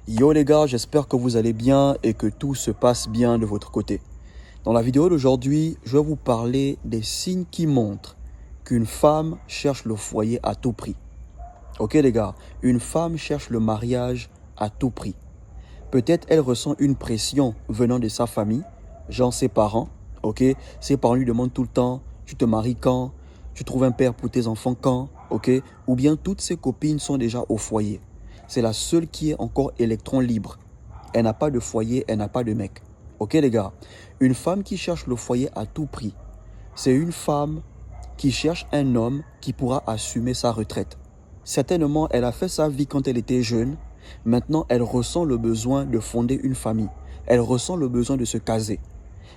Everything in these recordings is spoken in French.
Yo les gars, j'espère que vous allez bien et que tout se passe bien de votre côté. Dans la vidéo d'aujourd'hui, je vais vous parler des signes qui montrent qu'une femme cherche le foyer à tout prix. Ok les gars, une femme cherche le mariage à tout prix. Peut-être elle ressent une pression venant de sa famille, genre ses parents, ok? Ses parents lui demandent tout le temps, tu te maries quand? Tu trouves un père pour tes enfants quand? Ok? Ou bien toutes ses copines sont déjà au foyer. C'est la seule qui est encore électron libre. Elle n'a pas de foyer, elle n'a pas de mec. Ok les gars? Une femme qui cherche le foyer à tout prix, c'est une femme qui cherche un homme qui pourra assumer sa retraite. Certainement, elle a fait sa vie quand elle était jeune. Maintenant, elle ressent le besoin de fonder une famille. Elle ressent le besoin de se caser.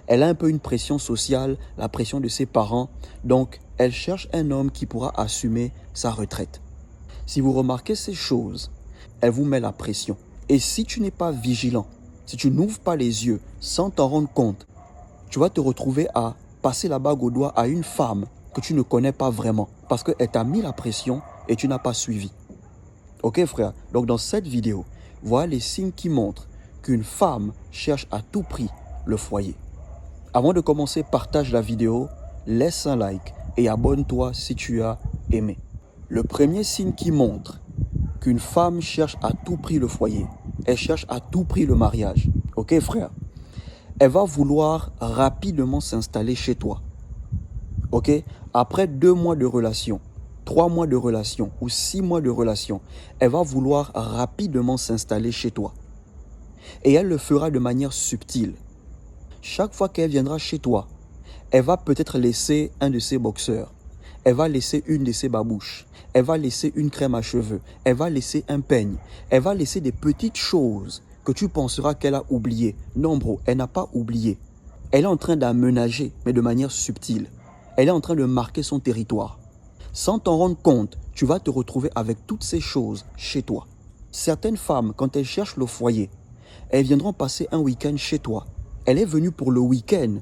Elle a un peu une pression sociale, la pression de ses parents. Donc, elle cherche un homme qui pourra assumer sa retraite. Si vous remarquez ces choses, elle vous met la pression. Et si tu n'es pas vigilant, si tu n'ouvres pas les yeux sans t'en rendre compte, tu vas te retrouver à passer la bague au doigt à une femme que tu ne connais pas vraiment parce qu'elle t'a mis la pression et tu n'as pas suivi. Ok frère, donc dans cette vidéo, voilà les signes qui montrent qu'une femme cherche à tout prix le foyer. Avant de commencer, partage la vidéo, laisse un like et abonne-toi si tu as aimé. Le premier signe qui montre qu'une femme cherche à tout prix le foyer, elle cherche à tout prix le mariage. Ok frère, elle va vouloir rapidement s'installer chez toi. Ok? Après 2 mois de relation, 3 mois de relation ou 6 mois de relation, elle va vouloir rapidement s'installer chez toi. Et elle le fera de manière subtile. Chaque fois qu'elle viendra chez toi, elle va peut-être laisser un de ses boxeurs. Elle va laisser une de ses babouches. Elle va laisser une crème à cheveux. Elle va laisser un peigne. Elle va laisser des petites choses que tu penseras qu'elle a oubliées. Non bro, elle n'a pas oublié. Elle est en train d'aménager, mais de manière subtile. Elle est en train de marquer son territoire. Sans t'en rendre compte, tu vas te retrouver avec toutes ces choses chez toi. Certaines femmes, quand elles cherchent le foyer, elles viendront passer un week-end chez toi. Elle est venue pour le week-end,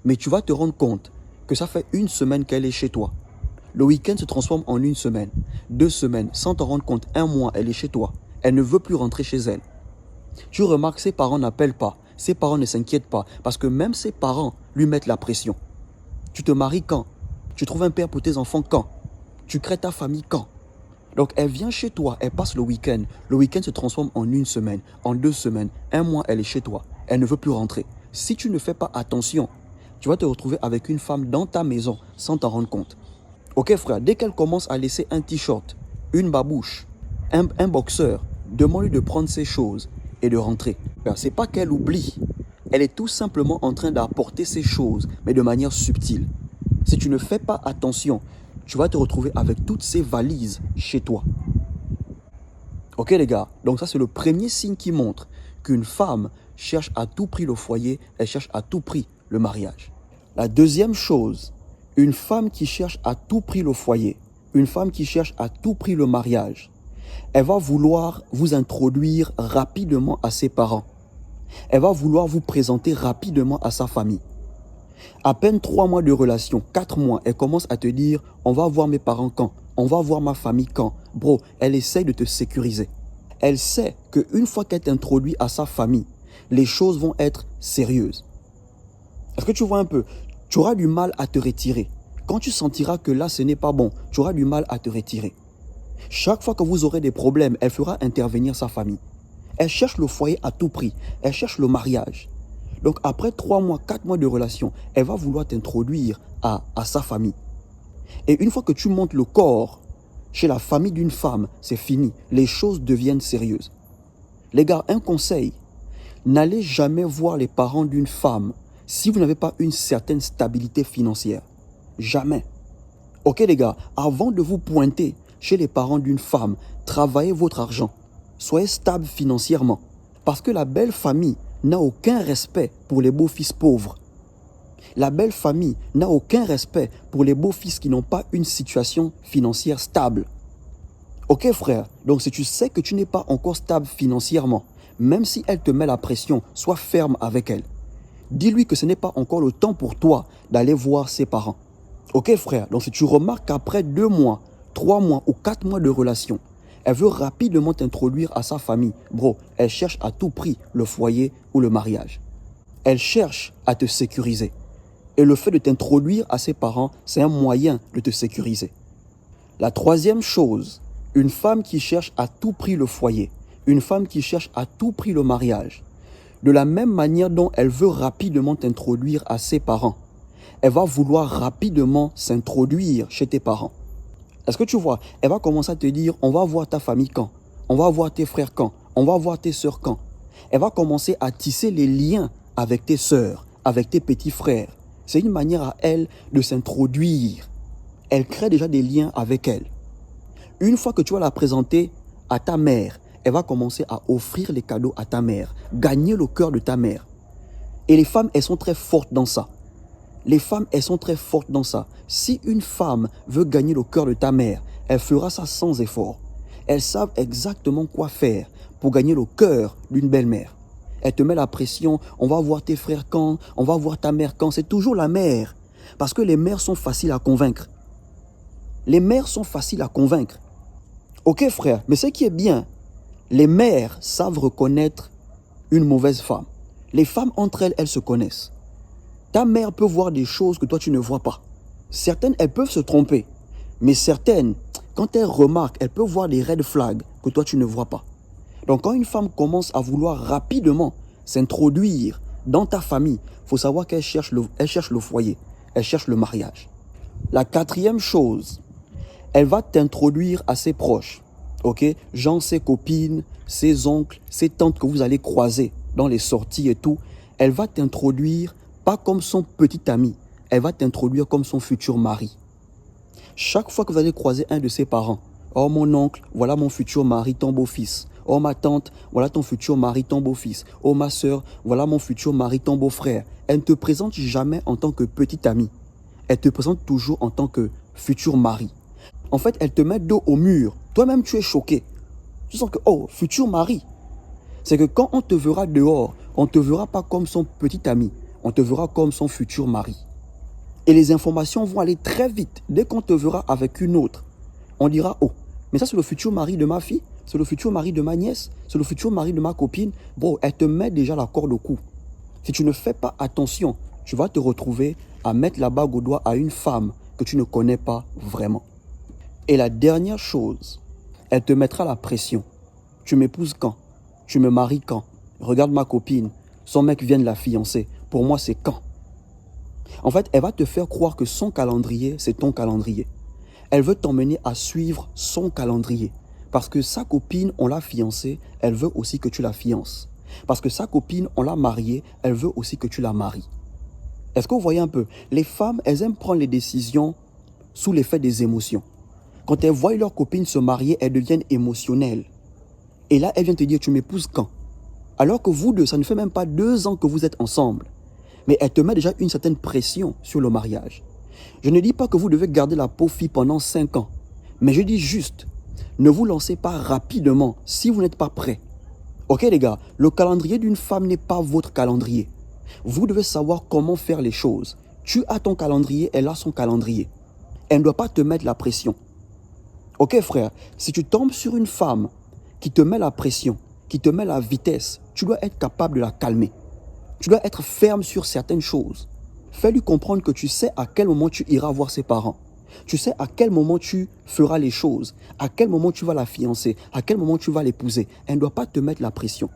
mais tu vas te rendre compte que ça fait 1 semaine qu'elle est chez toi. Le week-end se transforme en 1 semaine, 2 semaines, sans t'en rendre compte, 1 mois, elle est chez toi. Elle ne veut plus rentrer chez elle. Tu remarques, ses parents n'appellent pas, ses parents ne s'inquiètent pas, parce que même ses parents lui mettent la pression. Tu te maries quand? Tu trouves un père pour tes enfants quand? Tu crées ta famille quand? Donc elle vient chez toi, elle passe le week-end. Le week-end se transforme en 1 semaine, en 2 semaines, 1 mois, elle est chez toi. Elle ne veut plus rentrer. Si tu ne fais pas attention, tu vas te retrouver avec une femme dans ta maison sans t'en rendre compte. Ok frère, dès qu'elle commence à laisser un t-shirt, une babouche, un boxeur, demande-lui de prendre ses choses et de rentrer. C'est pas qu'elle oublie. Elle est tout simplement en train d'apporter ces choses, mais de manière subtile. Si tu ne fais pas attention, tu vas te retrouver avec toutes ces valises chez toi. Ok les gars, donc ça c'est le premier signe qui montre qu'une femme cherche à tout prix le foyer, elle cherche à tout prix le mariage. La deuxième chose, une femme qui cherche à tout prix le foyer, une femme qui cherche à tout prix le mariage, elle va vouloir vous introduire rapidement à ses parents. Elle va vouloir vous présenter rapidement à sa famille. À peine 3 mois de relation, 4 mois, elle commence à te dire « On va voir mes parents quand? On va voir ma famille quand ?» Bro, elle essaye de te sécuriser. Elle sait qu'une fois qu'elle t'introduit à sa famille, les choses vont être sérieuses. Est-ce que tu vois un peu? Tu auras du mal à te retirer. Quand tu sentiras que là, ce n'est pas bon, tu auras du mal à te retirer. Chaque fois que vous aurez des problèmes, elle fera intervenir sa famille. Elle cherche le foyer à tout prix. Elle cherche le mariage. Donc après 3 mois, 4 mois de relation, elle va vouloir t'introduire à sa famille. Et une fois que tu montes le corps chez la famille d'une femme, c'est fini. Les choses deviennent sérieuses. Les gars, un conseil. N'allez jamais voir les parents d'une femme si vous n'avez pas une certaine stabilité financière. Jamais. Ok les gars, avant de vous pointer chez les parents d'une femme, travaillez votre argent. Soyez stable financièrement. Parce que la belle famille n'a aucun respect pour les beaux-fils pauvres. La belle famille n'a aucun respect pour les beaux-fils qui n'ont pas une situation financière stable. Ok frère, donc si tu sais que tu n'es pas encore stable financièrement, même si elle te met la pression, sois ferme avec elle. Dis-lui que ce n'est pas encore le temps pour toi d'aller voir ses parents. Ok frère, donc si tu remarques qu'après 2 mois, 3 mois ou 4 mois de relation, Elle veut rapidement t'introduire à sa famille. Bro, elle cherche à tout prix le foyer ou le mariage. Elle cherche à te sécuriser. Et le fait de t'introduire à ses parents, c'est un moyen de te sécuriser. La troisième chose, une femme qui cherche à tout prix le foyer, une femme qui cherche à tout prix le mariage, de la même manière dont elle veut rapidement t'introduire à ses parents, elle va vouloir rapidement s'introduire chez tes parents. Est-ce que tu vois? Elle va commencer à te dire, on va voir ta famille quand? On va voir tes frères quand? On va voir tes sœurs quand? Elle va commencer à tisser les liens avec tes sœurs, avec tes petits frères. C'est une manière à elle de s'introduire. Elle crée déjà des liens avec elle. Une fois que tu vas la présenter à ta mère, elle va commencer à offrir les cadeaux à ta mère, gagner le cœur de ta mère. Et les femmes, elles sont très fortes dans ça. Les femmes, elles sont très fortes dans ça. Si une femme veut gagner le cœur de ta mère, elle fera ça sans effort. Elles savent exactement quoi faire pour gagner le cœur d'une belle-mère. Elle te met la pression, on va voir tes frères quand, on va voir ta mère quand. C'est toujours la mère. Parce que les mères sont faciles à convaincre. Les mères sont faciles à convaincre. Ok frère, mais ce qui est bien, les mères savent reconnaître une mauvaise femme. Les femmes entre elles, elles se connaissent. Ta mère peut voir des choses que toi tu ne vois pas. Certaines, elles peuvent se tromper. Mais certaines, quand elles remarquent, elles peuvent voir des red flags que toi tu ne vois pas. Donc quand une femme commence à vouloir rapidement s'introduire dans ta famille, il faut savoir qu'elle cherche le foyer, elle cherche le mariage. La quatrième chose, elle va t'introduire à ses proches. Ok? Genre ses copines, ses oncles, ses tantes que vous allez croiser dans les sorties et tout. Elle va t'introduire pas comme son petit ami, elle va t'introduire comme son futur mari. Chaque fois que vous allez croiser un de ses parents, oh mon oncle, voilà mon futur mari, ton beau-fils. Oh ma tante, voilà ton futur mari, ton beau-fils. Oh ma soeur, voilà mon futur mari, ton beau-frère. Elle ne te présente jamais en tant que petit ami. Elle te présente toujours en tant que futur mari. En fait, elle te met dos au mur. Toi-même, tu es choqué. Tu sens que, oh, futur mari. C'est que quand on te verra dehors, on ne te verra pas comme son petit ami. On te verra comme son futur mari. Et les informations vont aller très vite. Dès qu'on te verra avec une autre, on dira, oh, mais ça c'est le futur mari de ma fille, c'est le futur mari de ma nièce, c'est le futur mari de ma copine. Bon, elle te met déjà la corde au cou. Si tu ne fais pas attention, tu vas te retrouver à mettre la bague au doigt à une femme que tu ne connais pas vraiment. Et la dernière chose, elle te mettra la pression. Tu m'épouses quand? Tu me maries quand? Regarde ma copine, son mec vient de la fiancer. Pour moi, c'est quand? En fait, elle va te faire croire que son calendrier, c'est ton calendrier. Elle veut t'emmener à suivre son calendrier. Parce que sa copine, on l'a fiancée, elle veut aussi que tu la fiances. Parce que sa copine, on l'a mariée, elle veut aussi que tu la maries. Est-ce que vous voyez un peu? Les femmes, elles aiment prendre les décisions sous l'effet des émotions. Quand elles voient leur copine se marier, elles deviennent émotionnelles. Et là, elle vient te dire, tu m'épouses quand? Alors que vous deux, ça ne fait même pas 2 ans que vous êtes ensemble. Mais elle te met déjà une certaine pression sur le mariage. Je ne dis pas que vous devez garder la pauvre fille pendant 5 ans. Mais je dis juste, ne vous lancez pas rapidement si vous n'êtes pas prêt. Ok les gars, le calendrier d'une femme n'est pas votre calendrier. Vous devez savoir comment faire les choses. Tu as ton calendrier, elle a son calendrier. Elle ne doit pas te mettre la pression. Ok frère, si tu tombes sur une femme qui te met la pression, qui te met la vitesse, tu dois être capable de la calmer. Tu dois être ferme sur certaines choses. Fais-lui comprendre que tu sais à quel moment tu iras voir ses parents. Tu sais à quel moment tu feras les choses, à quel moment tu vas la fiancer, à quel moment tu vas l'épouser. Elle ne doit pas te mettre la pression.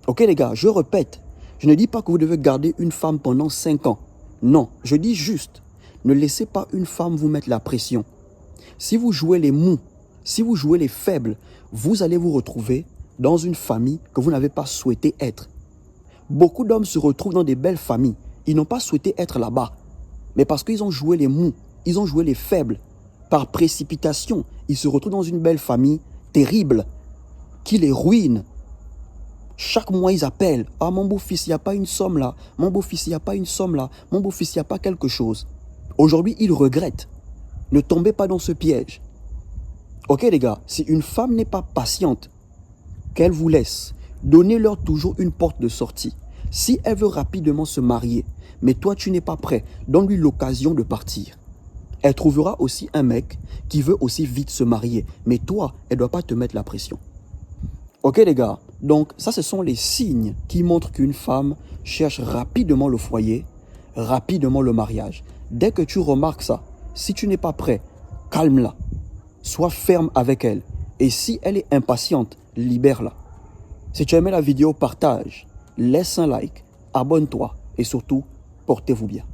Ok les gars, je répète, je ne dis pas que vous devez garder une femme pendant 5 ans. Non, je dis juste, ne laissez pas une femme vous mettre la pression. Si vous jouez les mous, si vous jouez les faibles, vous allez vous retrouver dans une famille que vous n'avez pas souhaité être. Beaucoup d'hommes se retrouvent dans des belles familles. Ils n'ont pas souhaité être là-bas. Mais parce qu'ils ont joué les mous, ils ont joué les faibles. Par précipitation, ils se retrouvent dans une belle famille terrible qui les ruine. Chaque mois, ils appellent. « Ah, mon beau-fils, il n'y a pas une somme là. Mon beau-fils, il n'y a pas une somme là. Mon beau-fils, il n'y a pas quelque chose. » Aujourd'hui, ils regrettent. Ne tombez pas dans ce piège. Ok les gars, si une femme n'est pas patiente, qu'elle vous laisse, donnez-leur toujours une porte de sortie. Si elle veut rapidement se marier, mais toi tu n'es pas prêt, donne-lui l'occasion de partir. elle trouvera aussi un mec qui veut aussi vite se marier. Mais toi, elle ne doit pas te mettre la pression. Ok les gars, donc ça ce sont les signes qui montrent qu'une femme cherche rapidement le foyer, rapidement le mariage. Dès que tu remarques ça, si tu n'es pas prêt, calme-la. Sois ferme avec elle. Et si elle est impatiente, libère-la. Si tu as aimé la vidéo, partage, laisse un like, abonne-toi et surtout, portez-vous bien.